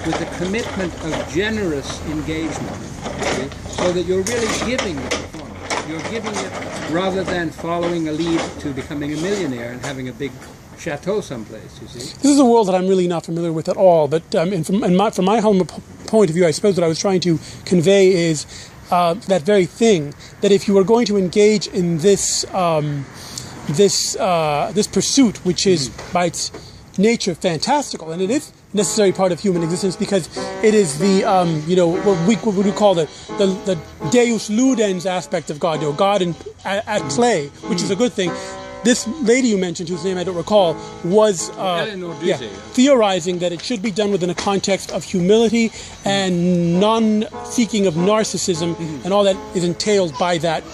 with a commitment of generous engagement, okay? So that you're really giving the performance. You're giving it rather than following a lead to becoming a millionaire and having a big chateau someplace, you see. This is a world that I'm really not familiar with at all, but from my humble point of view, I suppose what I was trying to convey is that very thing, that if you are going to engage in this this pursuit, which is by its nature fantastical, and it is a necessary part of human existence because it is the what we call the Deus ludens aspect of God, God at play, which is a good thing. This lady you mentioned, whose name I don't recall, was theorizing that it should be done within a context of humility and non-seeking of narcissism and all that is entailed by that.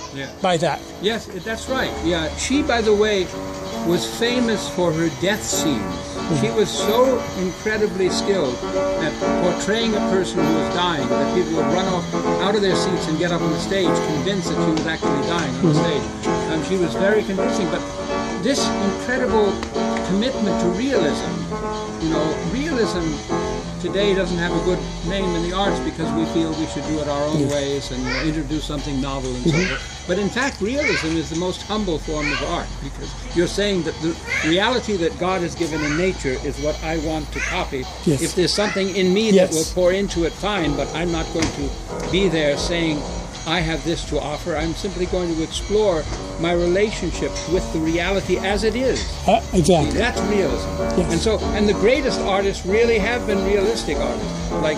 Yes, that's right. Yeah, she, by the way, was famous for her death scenes. She was so incredibly skilled at portraying a person who was dying that people would run off out of their seats and get up on the stage convinced that she was actually dying on the stage. She was very convincing, but this incredible commitment to realism, realism today doesn't have a good name in the arts because we feel we should do it our own ways and introduce something novel and so forth. But in fact, realism is the most humble form of art because you're saying that the reality that God has given in nature is what I want to copy. Yes. If there's something in me that will pour into it, fine, but I'm not going to be there saying, I have this to offer. I'm simply going to explore my relationship with the reality as it is. Exactly. That's realism. Yes. And the greatest artists really have been realistic artists, like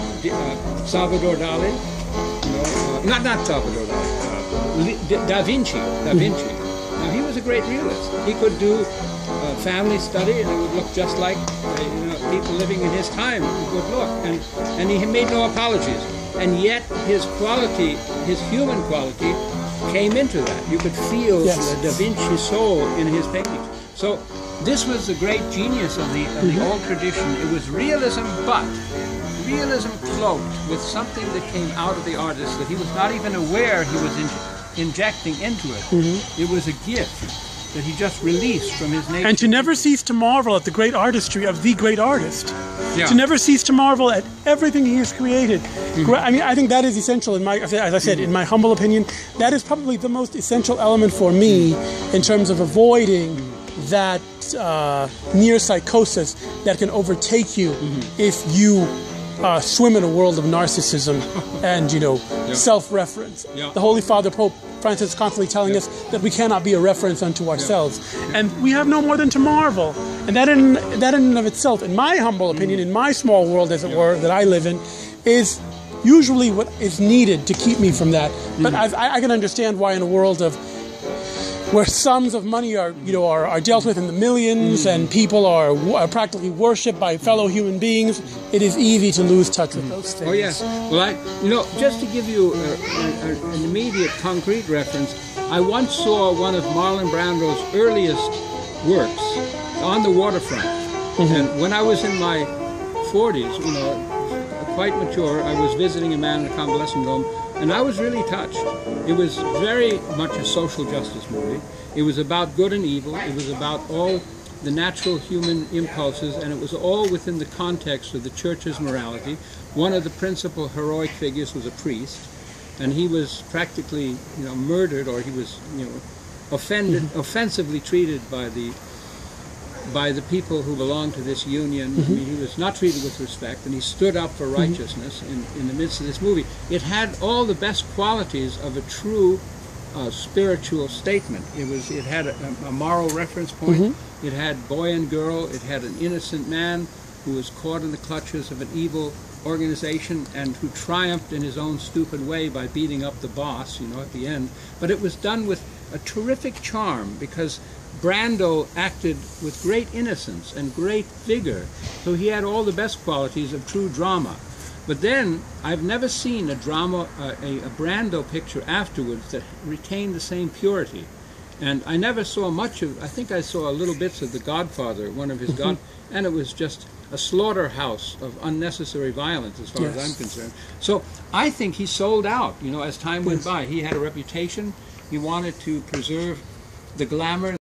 Salvador Dali. Not Salvador Dali. Da Vinci. Now he was a great realist. He could do family study, and it would look just like people living in his time would look, and he made no apologies. And yet his quality, his human quality, came into that. You could feel the Da Vinci soul in his paintings. So this was the great genius of the old tradition. It was realism, but realism cloaked with something that came out of the artist that he was not even aware he was injecting into it. It was a gift that he just released from his nature. And to never cease to marvel at the great artistry of the great artist. To never cease to marvel at everything he has created. I mean, I think that is essential as I said, in my humble opinion, that is probably the most essential element for me in terms of avoiding that near psychosis that can overtake you if you swim in a world of narcissism and, self-reference. The Holy Father, Pope Francis, is constantly telling us that we cannot be a reference unto ourselves. And we have no more than to marvel. And that in and of itself, in my humble opinion, in my small world, as it were, that I live in, is usually what is needed to keep me from that. But I can understand why in a world of where sums of money are dealt with in the millions and people are practically worshipped by fellow human beings, it is easy to lose touch with those things. Oh yes. Well, just to give you an immediate concrete reference, I once saw one of Marlon Brando's earliest works on the waterfront. And when I was in my 40s, quite mature, I was visiting a man in a convalescent home, and I was really touched. It was very much a social justice movie. It was about good and evil. It was about all the natural human impulses, and it was all within the context of the church's morality. One of the principal heroic figures was a priest, and he was practically, murdered, or he was, offensively treated by the people who belonged to this union. I mean, he was not treated with respect, and he stood up for righteousness in the midst of this movie. It had all the best qualities of a true spiritual statement. It had a moral reference point. It had boy and girl. It had an innocent man who was caught in the clutches of an evil organization and who triumphed in his own stupid way by beating up the boss, at the end. But it was done with a terrific charm because Brando acted with great innocence and great vigor, so he had all the best qualities of true drama. But then, I've never seen a drama, a Brando picture afterwards that retained the same purity. And I never saw much of, I think I saw little bits of The Godfather, one of his and it was just a slaughterhouse of unnecessary violence as far as I'm concerned. So I think he sold out, as time went by. He had a reputation. He wanted to preserve the glamour